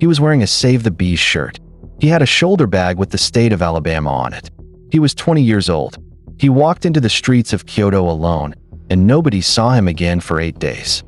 He was wearing a Save the Bees shirt. He had a shoulder bag with the state of Alabama on it. He was 20 years old. He walked into the streets of Kyoto alone, and nobody saw him again for 8 days.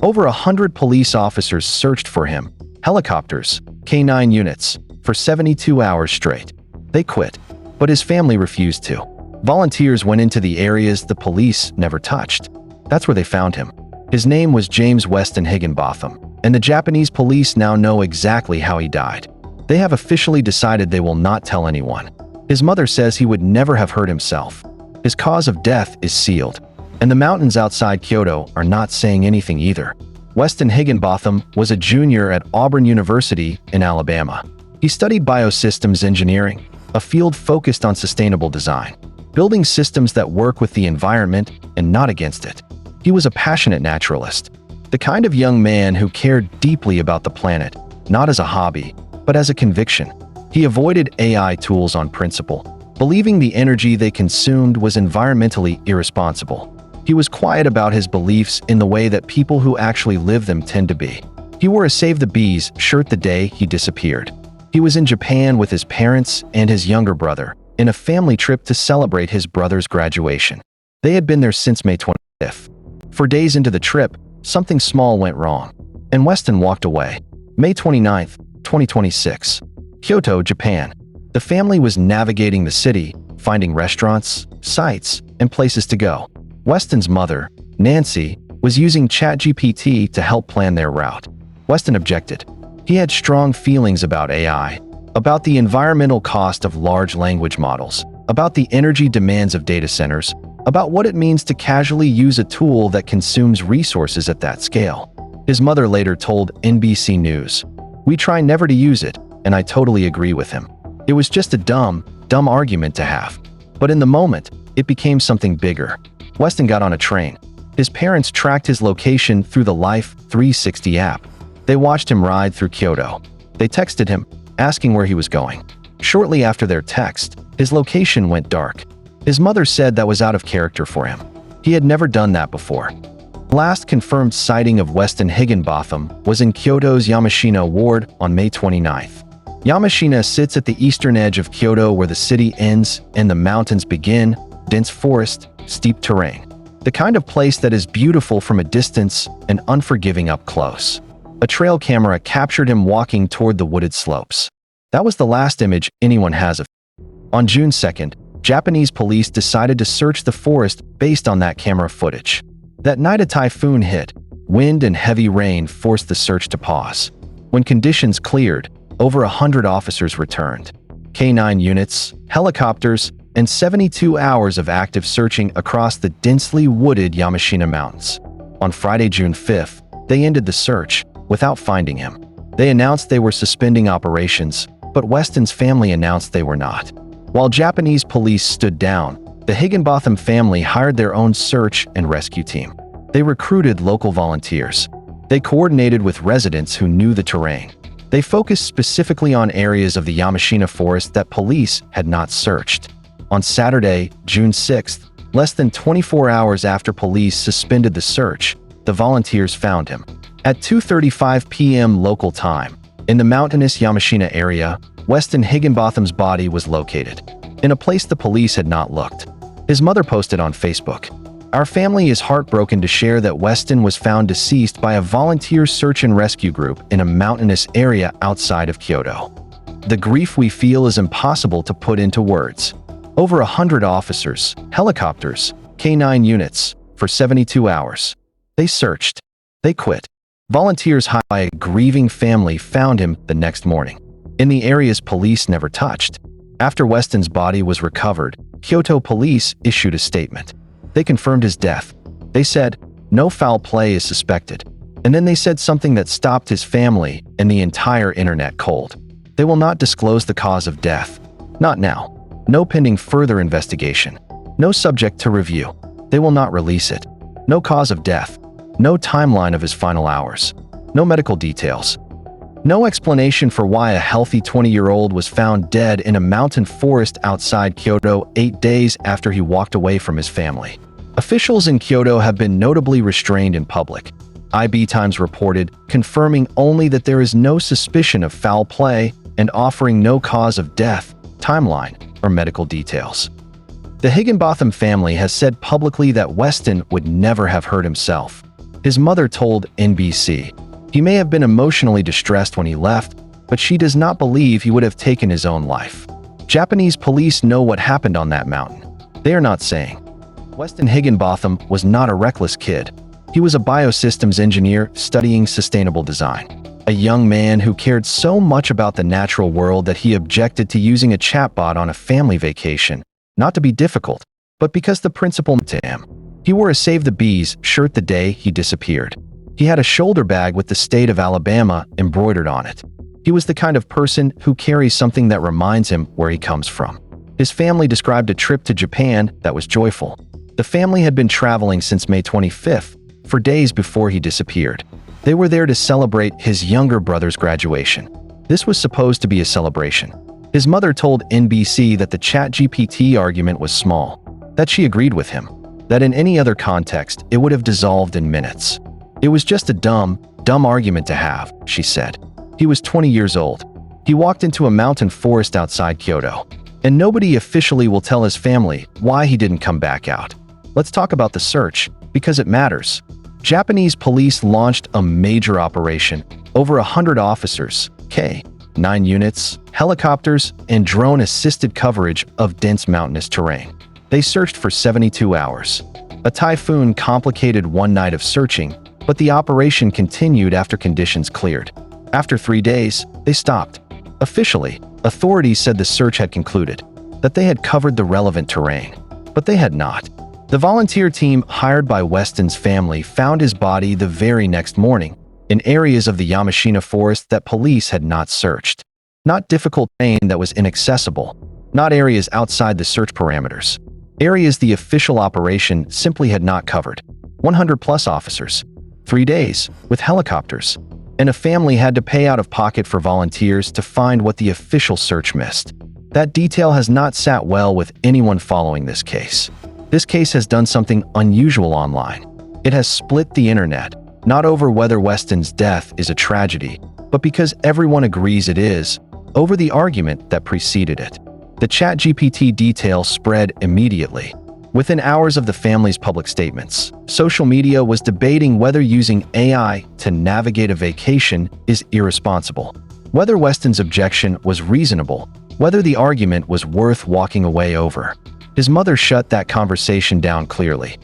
Over 100 police officers searched for him, helicopters, K9 units, for 72 hours straight. They quit, but his family refused to. Volunteers went into the areas the police never touched. That's where they found him. His name was James Weston Higginbotham, and the Japanese police now know exactly how he died. They have officially decided they will not tell anyone. His mother says he would never have hurt himself. His cause of death is sealed, and the mountains outside Kyoto are not saying anything either. Weston Higginbotham was a junior at Auburn University in Alabama. He studied biosystems engineering, a field focused on sustainable design, building systems that work with the environment and not against it. He was a passionate naturalist, the kind of young man who cared deeply about the planet, not as a hobby, but as a conviction. He avoided AI tools on principle, believing the energy they consumed was environmentally irresponsible. He was quiet about his beliefs in the way that people who actually live them tend to be. He wore a Save the Bees shirt the day he disappeared. He was in Japan with his parents and his younger brother, in a family trip to celebrate his brother's graduation. They had been there since May 25th. 4 days into the trip, something small went wrong, and Weston walked away. May 29th, 2026. Kyoto, Japan. The family was navigating the city, finding restaurants, sites, and places to go. Weston's mother, Nancy, was using ChatGPT to help plan their route. Weston objected. He had strong feelings about AI, about the environmental cost of large language models, about the energy demands of data centers, about what it means to casually use a tool that consumes resources at that scale. His mother later told NBC News, "We try never to use it, and I totally agree with him. It was just a dumb argument to have." But in the moment, it became something bigger. Weston got on a train. His parents tracked his location through the Life 360 app. They watched him ride through Kyoto. They texted him, asking where he was going. Shortly after their text, his location went dark. His mother said that was out of character for him. He had never done that before. Last confirmed sighting of Weston Higginbotham was in Kyoto's Yamashina ward on May 29th. Yamashina sits at the eastern edge of Kyoto where the city ends and the mountains begin, dense forest, steep terrain. The kind of place that is beautiful from a distance and unforgiving up close. A trail camera captured him walking toward the wooded slopes. That was the last image anyone has of him. On June 2nd, Japanese police decided to search the forest based on that camera footage. That night a typhoon hit. Wind and heavy rain forced the search to pause. When conditions cleared, over 100 officers returned. K9 units, helicopters, and 72 hours of active searching across the densely wooded Yamashina Mountains. On Friday, June 5th, they ended the search, without finding him. They announced they were suspending operations, but Weston's family announced they were not. While Japanese police stood down, the Higginbotham family hired their own search and rescue team. They recruited local volunteers. They coordinated with residents who knew the terrain. They focused specifically on areas of the Yamashina forest that police had not searched. On Saturday, June 6th, less than 24 hours after police suspended the search, the volunteers found him. At 2:35 p.m. local time, in the mountainous Yamashina area, Weston Higginbotham's body was located, in a place the police had not looked. His mother posted on Facebook, "Our family is heartbroken to share that Weston was found deceased by a volunteer search and rescue group in a mountainous area outside of Kyoto. The grief we feel is impossible to put into words." Over 100 officers, helicopters, K9 units, for 72 hours. They searched. They quit. Volunteers hired by a grieving family found him the next morning, in the areas police never touched. After Weston's body was recovered, Kyoto police issued a statement. They confirmed his death. They said, "No foul play is suspected." And then they said something that stopped his family and the entire internet cold. They will not disclose the cause of death. Not now. No pending further investigation. No subject to review. They will not release it. No cause of death. No timeline of his final hours. No medical details. No explanation for why a healthy 20-year-old was found dead in a mountain forest outside Kyoto 8 days after he walked away from his family. Officials in Kyoto have been notably restrained in public. IB Times reported, confirming only that there is no suspicion of foul play and offering no cause of death, timeline, or medical details. The Higginbotham family has said publicly that Weston would never have hurt himself. His mother told NBC, "He may have been emotionally distressed when he left, but she does not believe he would have taken his own life. Japanese police know what happened on that mountain. They are not saying." Weston Higginbotham was not a reckless kid. He was a biosystems engineer studying sustainable design. A young man who cared so much about the natural world that he objected to using a chatbot on a family vacation, not to be difficult, but because the principle to him. He wore a Save the Bees shirt the day he disappeared. He had a shoulder bag with the state of Alabama embroidered on it. He was the kind of person who carries something that reminds him where he comes from. His family described a trip to Japan that was joyful. The family had been traveling since May 25th, for days before he disappeared. They were there to celebrate his younger brother's graduation. This was supposed to be a celebration. His mother told NBC that the ChatGPT argument was small, that she agreed with him, that in any other context it would have dissolved in minutes. "It was just a dumb argument to have," she said. He was 20 years old. He walked into a mountain forest outside Kyoto, and nobody officially will tell his family why he didn't come back out. Let's talk about the search, because it matters. Japanese police launched a major operation. Over 100 officers, 9 units, helicopters, and drone-assisted coverage of dense mountainous terrain. They searched for 72 hours. A typhoon complicated one night of searching, but the operation continued after conditions cleared. After 3 days, they stopped. Officially, authorities said the search had concluded, that they had covered the relevant terrain. But they had not. The volunteer team hired by Weston's family found his body the very next morning in areas of the Yamashina forest that police had not searched. Not difficult terrain that was inaccessible, not areas outside the search parameters. Areas the official operation simply had not covered. 100+ officers, 3 days, with helicopters, and a family had to pay out of pocket for volunteers to find what the official search missed. That detail has not sat well with anyone following this case. This case has done something unusual online. It has split the internet, not over whether Weston's death is a tragedy, but because everyone agrees it is, over the argument that preceded it. The ChatGPT detail spread immediately. Within hours of the family's public statements, social media was debating whether using AI to navigate a vacation is irresponsible, whether Weston's objection was reasonable, whether the argument was worth walking away over. His mother shut that conversation down clearly.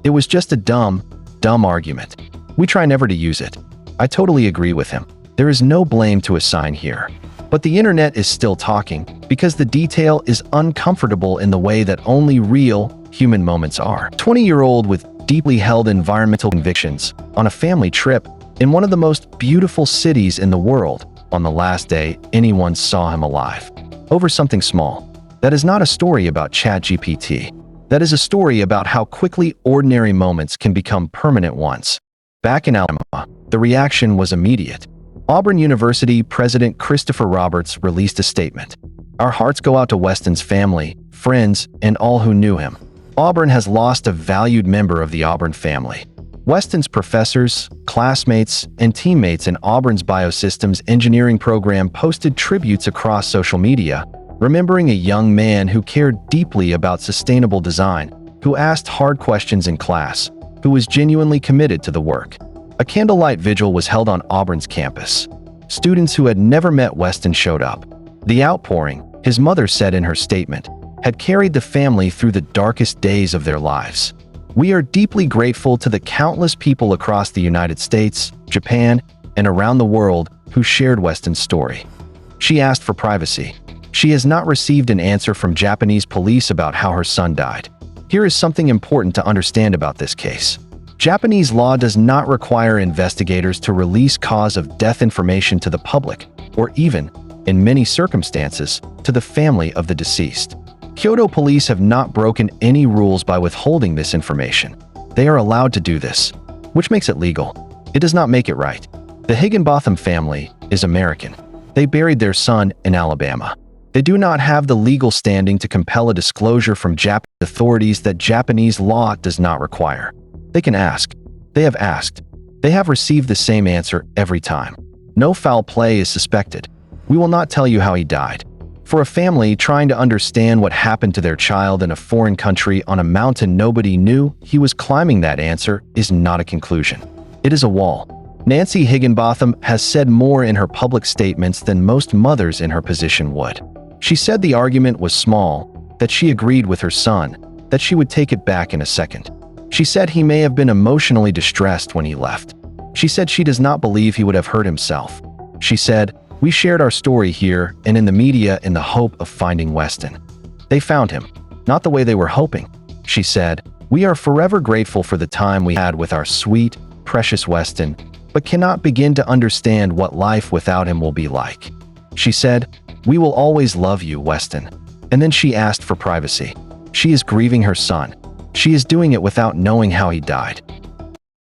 "It was just a dumb argument. We try never to use it." I totally agree with him. There is no blame to assign here. But the internet is still talking because the detail is uncomfortable in the way that only real, human moments are. 20-year-old with deeply held environmental convictions on a family trip in one of the most beautiful cities in the world on the last day anyone saw him alive. Over something small. That is not a story about ChatGPT. That is a story about how quickly ordinary moments can become permanent ones. Back in Alabama, the reaction was immediate. Auburn University President Christopher Roberts released a statement. "Our hearts go out to Weston's family, friends, and all who knew him. Auburn has lost a valued member of the Auburn family." Weston's professors, classmates, and teammates in Auburn's biosystems engineering program posted tributes across social media, remembering a young man who cared deeply about sustainable design, who asked hard questions in class, who was genuinely committed to the work. A candlelight vigil was held on Auburn's campus. Students who had never met Weston showed up. The outpouring, his mother said in her statement, had carried the family through the darkest days of their lives. "We are deeply grateful to the countless people across the United States, Japan, and around the world who shared Weston's story." She asked for privacy. She has not received an answer from Japanese police about how her son died. Here is something important to understand about this case. Japanese law does not require investigators to release cause of death information to the public, or even, in many circumstances, to the family of the deceased. Kyoto police have not broken any rules by withholding this information. They are allowed to do this, which makes it legal. It does not make it right. The Higginbotham family is American. They buried their son in Alabama. They do not have the legal standing to compel a disclosure from Japanese authorities that Japanese law does not require. They can ask. They have asked. They have received the same answer every time. No foul play is suspected. We will not tell you how he died. For a family trying to understand what happened to their child in a foreign country on a mountain nobody knew he was climbing, that answer is not a conclusion. It is a wall. Nancy Higginbotham has said more in her public statements than most mothers in her position would. She said the argument was small, that she agreed with her son, that she would take it back in a second. She said he may have been emotionally distressed when he left. She said she does not believe he would have hurt himself. She said, "We shared our story here and in the media in the hope of finding Weston. They found him, not the way they were hoping." She said, "We are forever grateful for the time we had with our sweet, precious Weston, but cannot begin to understand what life without him will be like." She said, "We will always love you, Weston." And then she asked for privacy. She is grieving her son. She is doing it without knowing how he died.